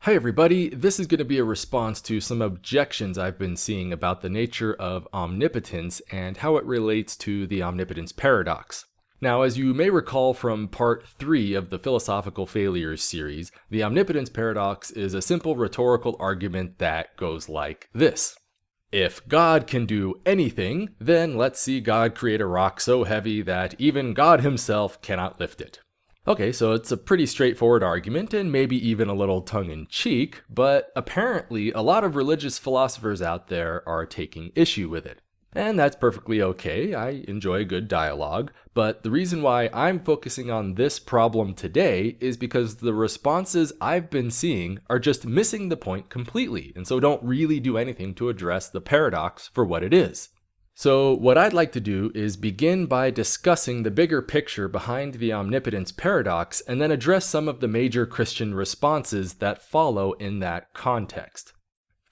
Hi everybody, this is going to be a response to some objections I've been seeing about the nature of omnipotence and how it relates to the omnipotence paradox. Now, as you may recall from part 3 of the Philosophical Failures series, the omnipotence paradox is a simple rhetorical argument that goes like this. If God can do anything, then let's see God create a rock so heavy that even God himself cannot lift it. Okay, so it's a pretty straightforward argument and maybe even a little tongue-in-cheek, but apparently a lot of religious philosophers out there are taking issue with it. And that's perfectly okay, I enjoy good dialogue, but the reason why I'm focusing on this problem today is because the responses I've been seeing are just missing the point completely, and so don't really do anything to address the paradox for what it is. So what I'd like to do is begin by discussing the bigger picture behind the omnipotence paradox and then address some of the major Christian responses that follow in that context.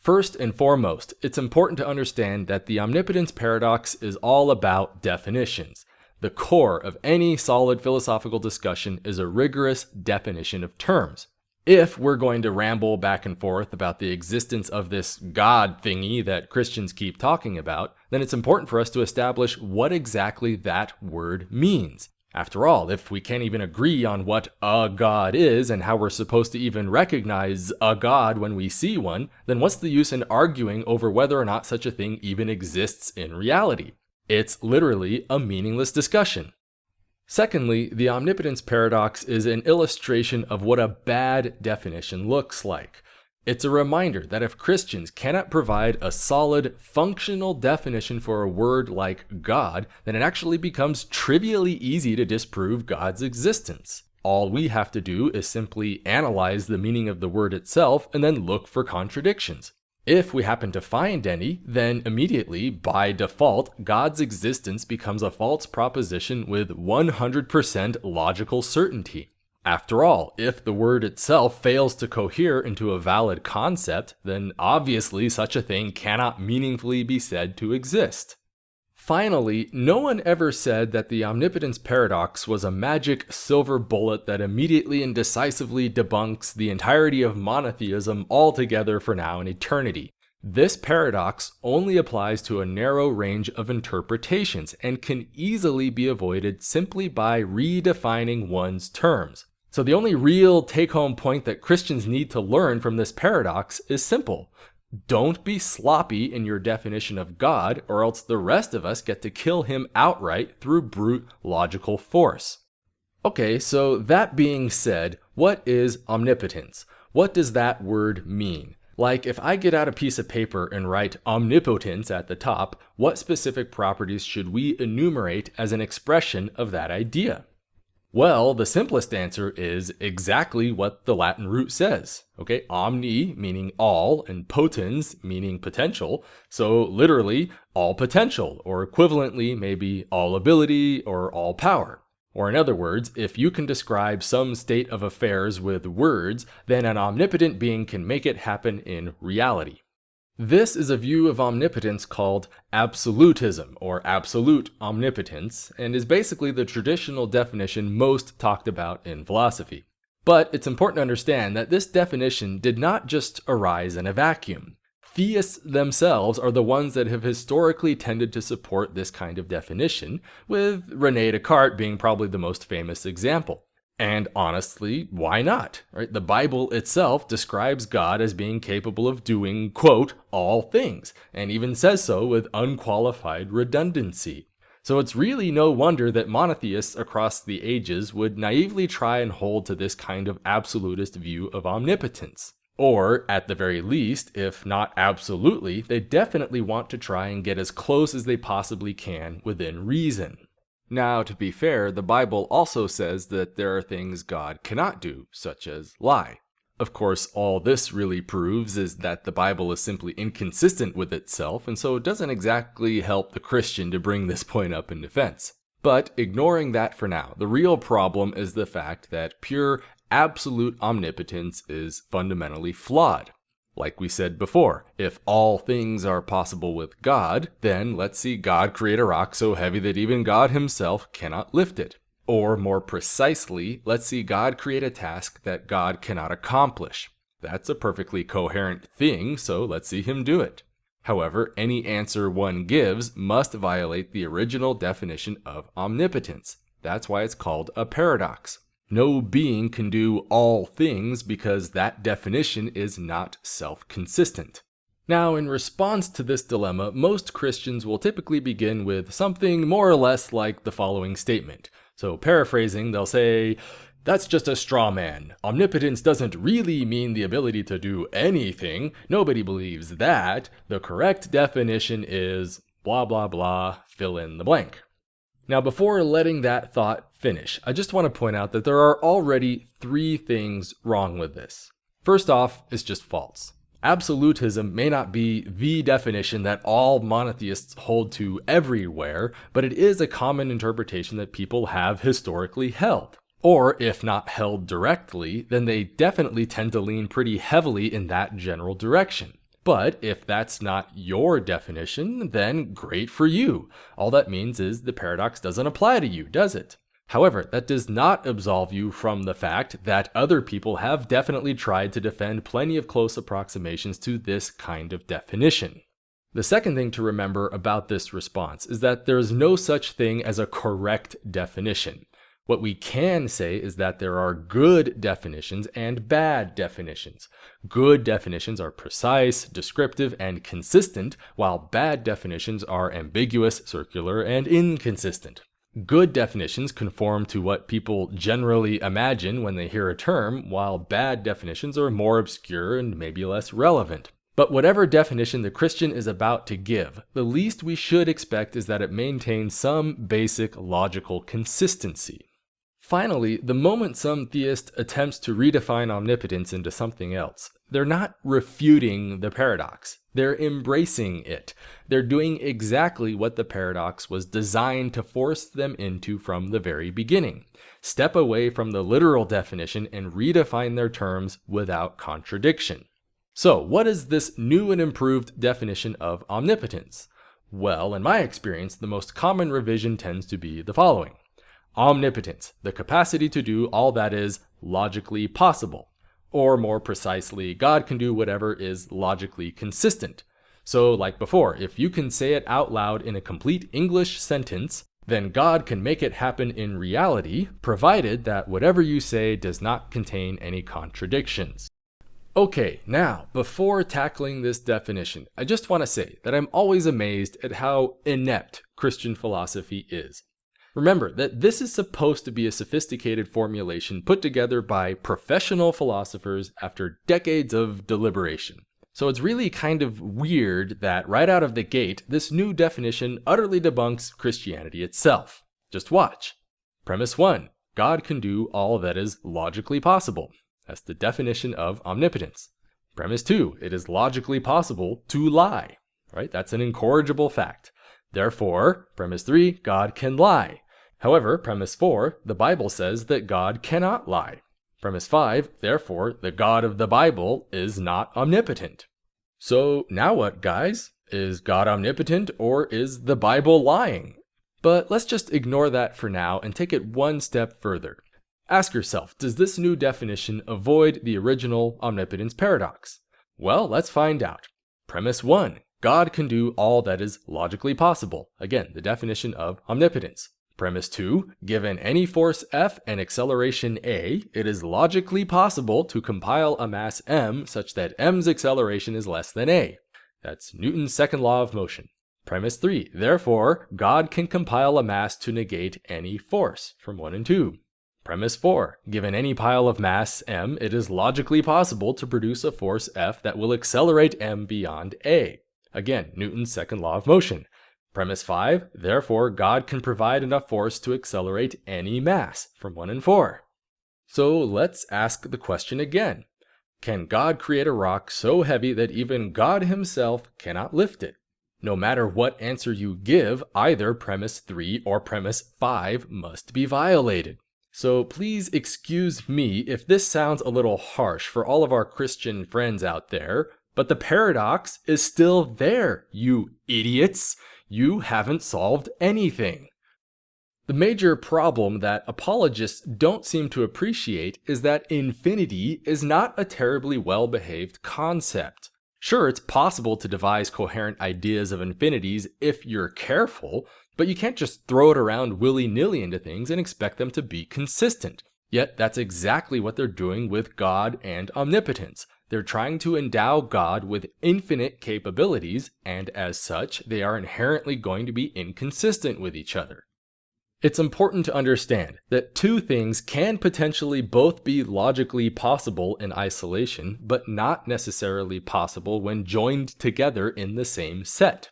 First and foremost, it's important to understand that the omnipotence paradox is all about definitions. The core of any solid philosophical discussion is a rigorous definition of terms. If we're going to ramble back and forth about the existence of this God thingy that Christians keep talking about, then it's important for us to establish what exactly that word means. After all, if we can't even agree on what a God is and how we're supposed to even recognize a God when we see one, then what's the use in arguing over whether or not such a thing even exists in reality? It's literally a meaningless discussion. Secondly, the omnipotence paradox is an illustration of what a bad definition looks like. It's a reminder that if Christians cannot provide a solid, functional definition for a word like God, then it actually becomes trivially easy to disprove God's existence. All we have to do is simply analyze the meaning of the word itself and then look for contradictions. If we happen to find any, then immediately, by default, God's existence becomes a false proposition with 100% logical certainty. After all, if the word itself fails to cohere into a valid concept, then obviously such a thing cannot meaningfully be said to exist. Finally, no one ever said that the omnipotence paradox was a magic silver bullet that immediately and decisively debunks the entirety of monotheism altogether for now and eternity. This paradox only applies to a narrow range of interpretations and can easily be avoided simply by redefining one's terms. So the only real take-home point that Christians need to learn from this paradox is simple. Don't be sloppy in your definition of God, or else the rest of us get to kill him outright through brute logical force. Okay, so that being said, what is omnipotence? What does that word mean? Like, if I get out a piece of paper and write omnipotence at the top, what specific properties should we enumerate as an expression of that idea? Well, the simplest answer is exactly what the Latin root says. Okay, omni meaning all and potens meaning potential. So literally all potential, or equivalently maybe all ability or all power. Or in other words, if you can describe some state of affairs with words, then an omnipotent being can make it happen in reality. This is a view of omnipotence called absolutism, or absolute omnipotence, and is basically the traditional definition most talked about in philosophy. But it's important to understand that this definition did not just arise in a vacuum. Theists themselves are the ones that have historically tended to support this kind of definition, with René Descartes being probably the most famous example. And honestly, why not? Right? The Bible itself describes God as being capable of doing, quote, all things, and even says so with unqualified redundancy. So it's really no wonder that monotheists across the ages would naively try and hold to this kind of absolutist view of omnipotence. Or, at the very least, if not absolutely, they definitely want to try and get as close as they possibly can within reason. Now, to be fair, the Bible also says that there are things God cannot do, such as lie. Of course, all this really proves is that the Bible is simply inconsistent with itself, and so it doesn't exactly help the Christian to bring this point up in defense. But ignoring that for now, the real problem is the fact that pure, absolute omnipotence is fundamentally flawed. Like we said before, if all things are possible with God, then let's see God create a rock so heavy that even God himself cannot lift it. Or more precisely, let's see God create a task that God cannot accomplish. That's a perfectly coherent thing, so let's see him do it. However, any answer one gives must violate the original definition of omnipotence. That's why it's called a paradox. No being can do all things because that definition is not self-consistent. Now, in response to this dilemma, most Christians will typically begin with something more or less like the following statement. So paraphrasing, they'll say, "That's just a straw man. Omnipotence doesn't really mean the ability to do anything. Nobody believes that. The correct definition is blah blah blah, fill in the blank." Now, before letting that thought finish, I just want to point out that there are already 3 things wrong with this. First off, it's just false. Absolutism may not be the definition that all monotheists hold to everywhere, but it is a common interpretation that people have historically held. Or, if not held directly, then they definitely tend to lean pretty heavily in that general direction. But if that's not your definition, then great for you. All that means is the paradox doesn't apply to you, does it? However, that does not absolve you from the fact that other people have definitely tried to defend plenty of close approximations to this kind of definition. The second thing to remember about this response is that there is no such thing as a correct definition. What we can say is that there are good definitions and bad definitions. Good definitions are precise, descriptive, and consistent, while bad definitions are ambiguous, circular, and inconsistent. Good definitions conform to what people generally imagine when they hear a term, while bad definitions are more obscure and maybe less relevant. But whatever definition the Christian is about to give, the least we should expect is that it maintains some basic logical consistency. Finally, the moment some theist attempts to redefine omnipotence into something else, they're not refuting the paradox. They're embracing it. They're doing exactly what the paradox was designed to force them into from the very beginning. Step away from the literal definition and redefine their terms without contradiction. So, what is this new and improved definition of omnipotence? Well, in my experience, the most common revision tends to be the following. Omnipotence, the capacity to do all that is logically possible. Or more precisely, God can do whatever is logically consistent. So, like before, if you can say it out loud in a complete English sentence, then God can make it happen in reality, provided that whatever you say does not contain any contradictions. Okay, now, before tackling this definition, I just want to say that I'm always amazed at how inept Christian philosophy is. Remember that this is supposed to be a sophisticated formulation put together by professional philosophers after decades of deliberation. So it's really kind of weird that right out of the gate, this new definition utterly debunks Christianity itself. Just watch. Premise 1. God can do all that is logically possible. That's the definition of omnipotence. Premise 2. It is logically possible to lie. Right? That's an incorrigible fact. Therefore, premise 3, God can lie. However, premise 4, the Bible says that God cannot lie. Premise 5, therefore, the God of the Bible is not omnipotent. So now what, guys? Is God omnipotent or is the Bible lying? But let's just ignore that for now and take it one step further. Ask yourself, does this new definition avoid the original omnipotence paradox? Well, let's find out. Premise 1, God can do all that is logically possible. Again, the definition of omnipotence. Premise 2, given any force F and acceleration A, it is logically possible to compile a mass m such that m's acceleration is less than A. That's Newton's second law of motion. Premise 3, therefore, God can compile a mass to negate any force from 1 and 2. Premise 4, given any pile of mass m, it is logically possible to produce a force F that will accelerate m beyond A. Again, Newton's second law of motion. Premise 5, therefore God can provide enough force to accelerate any mass from 1 and 4. So let's ask the question again. Can God create a rock so heavy that even God himself cannot lift it? No matter what answer you give, either premise 3 or premise 5 must be violated. So please excuse me if this sounds a little harsh for all of our Christian friends out there, but the paradox is still there, you idiots. You haven't solved anything. The major problem that apologists don't seem to appreciate is that infinity is not a terribly well-behaved concept. Sure, it's possible to devise coherent ideas of infinities if you're careful, but you can't just throw it around willy-nilly into things and expect them to be consistent. Yet that's exactly what they're doing with God and omnipotence. They're trying to endow God with infinite capabilities, and as such, they are inherently going to be inconsistent with each other. It's important to understand that two things can potentially both be logically possible in isolation, but not necessarily possible when joined together in the same set.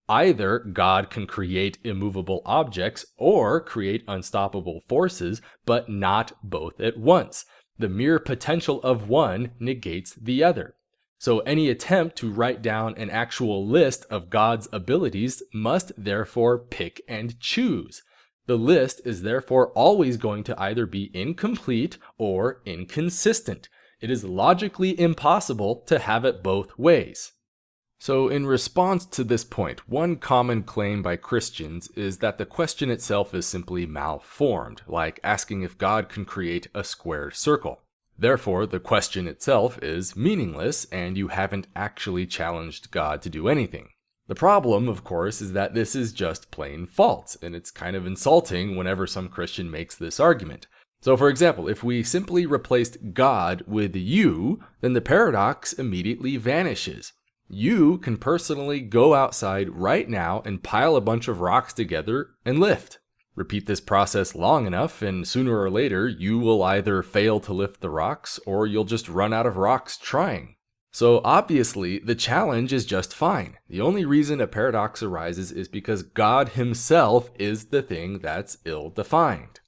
Either God can create immovable objects or create unstoppable forces, but not both at once. The mere potential of one negates the other. So any attempt to write down an actual list of God's abilities must therefore pick and choose. The list is therefore always going to either be incomplete or inconsistent. It is logically impossible to have it both ways. So in response to this point, one common claim by Christians is that the question itself is simply malformed, like asking if God can create a square circle. Therefore, the question itself is meaningless, and you haven't actually challenged God to do anything. The problem, of course, is that this is just plain false, and it's kind of insulting whenever some Christian makes this argument. So for example, if we simply replaced God with you, then the paradox immediately vanishes. You can personally go outside right now and pile a bunch of rocks together and lift. Repeat this process long enough, and sooner or later, you will either fail to lift the rocks, or you'll just run out of rocks trying. So obviously, the challenge is just fine. The only reason a paradox arises is because God himself is the thing that's ill-defined.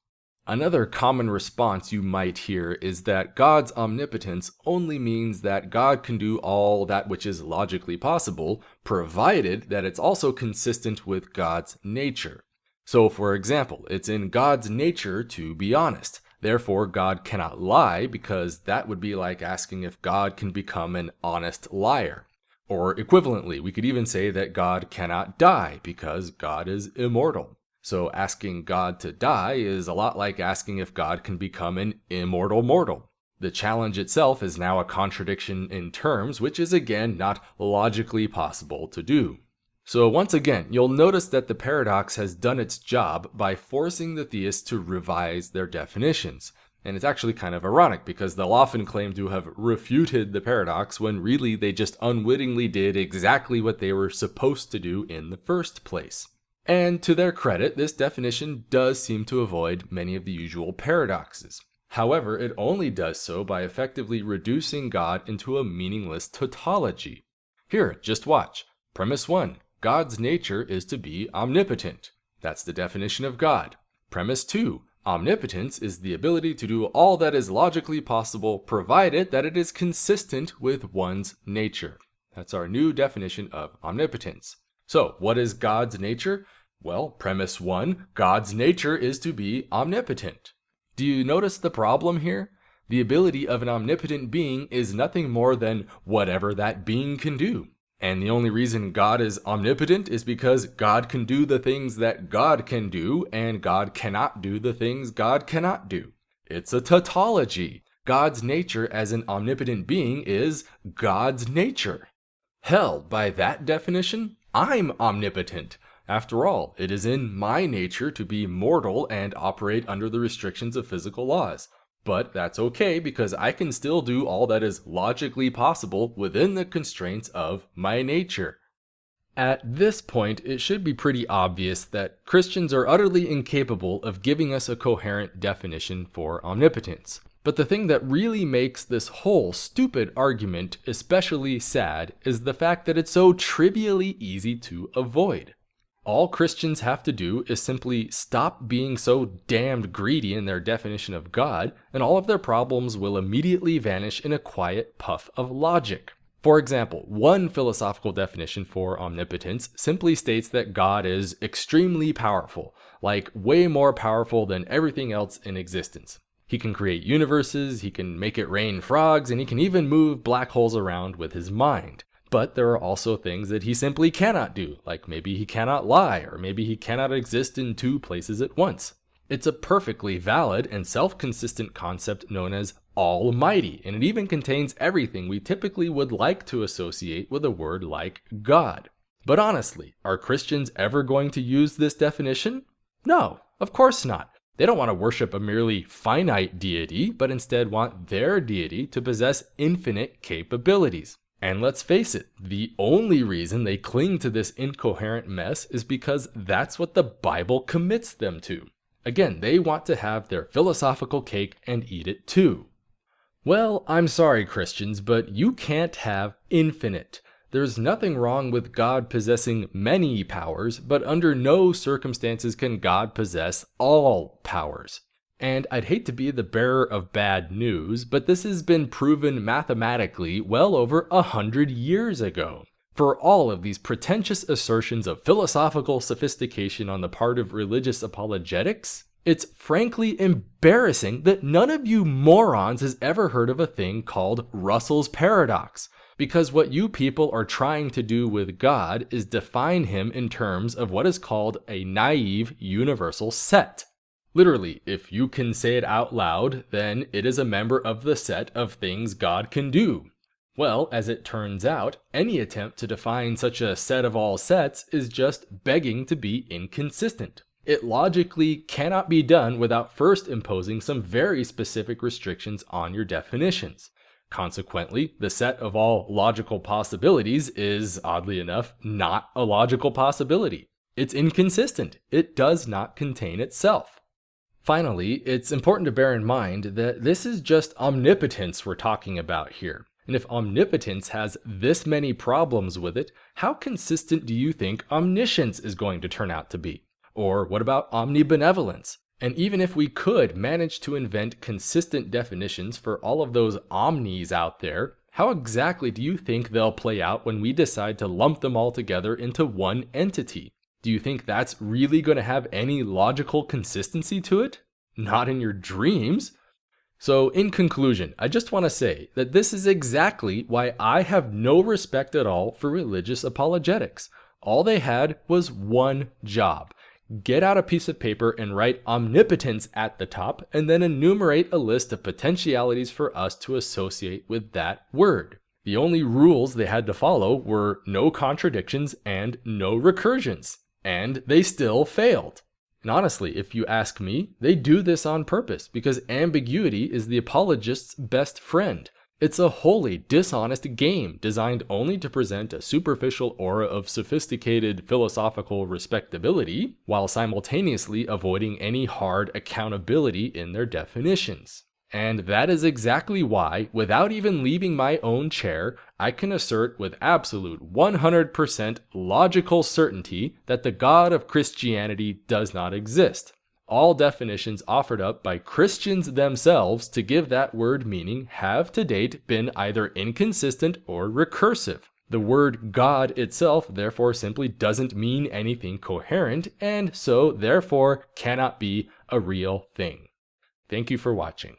Another common response you might hear is that God's omnipotence only means that God can do all that which is logically possible, provided that it's also consistent with God's nature. So for example, it's in God's nature to be honest. Therefore, God cannot lie, because that would be like asking if God can become an honest liar. Or equivalently, we could even say that God cannot die, because God is immortal. So asking God to die is a lot like asking if God can become an immortal mortal. The challenge itself is now a contradiction in terms, which is again not logically possible to do. So once again, you'll notice that the paradox has done its job by forcing the theists to revise their definitions. And it's actually kind of ironic, because they'll often claim to have refuted the paradox when really they just unwittingly did exactly what they were supposed to do in the first place. And to their credit, this definition does seem to avoid many of the usual paradoxes. However, it only does so by effectively reducing God into a meaningless tautology. Here, just watch. Premise 1. God's nature is to be omnipotent. That's the definition of God. Premise 2. Omnipotence is the ability to do all that is logically possible, provided that it is consistent with one's nature. That's our new definition of omnipotence. So, what is God's nature? Well, premise 1, God's nature is to be omnipotent. Do you notice the problem here? The ability of an omnipotent being is nothing more than whatever that being can do. And the only reason God is omnipotent is because God can do the things that God can do, and God cannot do the things God cannot do. It's a tautology. God's nature as an omnipotent being is God's nature. Hell, by that definition, I'm omnipotent. After all, it is in my nature to be mortal and operate under the restrictions of physical laws. But that's okay, because I can still do all that is logically possible within the constraints of my nature. At this point, it should be pretty obvious that Christians are utterly incapable of giving us a coherent definition for omnipotence. But the thing that really makes this whole stupid argument especially sad is the fact that it's so trivially easy to avoid. All Christians have to do is simply stop being so damned greedy in their definition of God, and all of their problems will immediately vanish in a quiet puff of logic. For example, one philosophical definition for omnipotence simply states that God is extremely powerful, like way more powerful than everything else in existence. He can create universes, he can make it rain frogs, and he can even move black holes around with his mind. But there are also things that he simply cannot do, like maybe he cannot lie, or maybe he cannot exist in two places at once. It's a perfectly valid and self-consistent concept known as almighty, and it even contains everything we typically would like to associate with a word like God. But honestly, are Christians ever going to use this definition? No, of course not. They don't want to worship a merely finite deity, but instead want their deity to possess infinite capabilities. And let's face it, the only reason they cling to this incoherent mess is because that's what the Bible commits them to. Again, they want to have their philosophical cake and eat it too. Well, I'm sorry, Christians, but you can't have infinite. There's nothing wrong with God possessing many powers, but under no circumstances can God possess all powers. And I'd hate to be the bearer of bad news, but this has been proven mathematically well over 100 years ago. For all of these pretentious assertions of philosophical sophistication on the part of religious apologetics, it's frankly embarrassing that none of you morons has ever heard of a thing called Russell's paradox. Because what you people are trying to do with God is define him in terms of what is called a naive universal set. Literally, if you can say it out loud, then it is a member of the set of things God can do. Well, as it turns out, any attempt to define such a set of all sets is just begging to be inconsistent. It logically cannot be done without first imposing some very specific restrictions on your definitions. Consequently, the set of all logical possibilities is, oddly enough, not a logical possibility. It's inconsistent. It does not contain itself. Finally, it's important to bear in mind that this is just omnipotence we're talking about here. And if omnipotence has this many problems with it, how consistent do you think omniscience is going to turn out to be? Or what about omnibenevolence? And even if we could manage to invent consistent definitions for all of those omnis out there, how exactly do you think they'll play out when we decide to lump them all together into one entity? Do you think that's really going to have any logical consistency to it? Not in your dreams. So in conclusion, I just want to say that this is exactly why I have no respect at all for religious apologetics. All they had was one job. Get out a piece of paper and write omnipotence at the top, and then enumerate a list of potentialities for us to associate with that word. The only rules they had to follow were no contradictions and no recursions. And they still failed. And honestly, if you ask me, they do this on purpose because ambiguity is the apologist's best friend. It's a wholly dishonest game designed only to present a superficial aura of sophisticated philosophical respectability while simultaneously avoiding any hard accountability in their definitions. And that is exactly why, without even leaving my own chair, I can assert with absolute 100% logical certainty that the God of Christianity does not exist. All definitions offered up by Christians themselves to give that word meaning have to date been either inconsistent or recursive. The word God itself therefore simply doesn't mean anything coherent, and so therefore cannot be a real thing. Thank you for watching.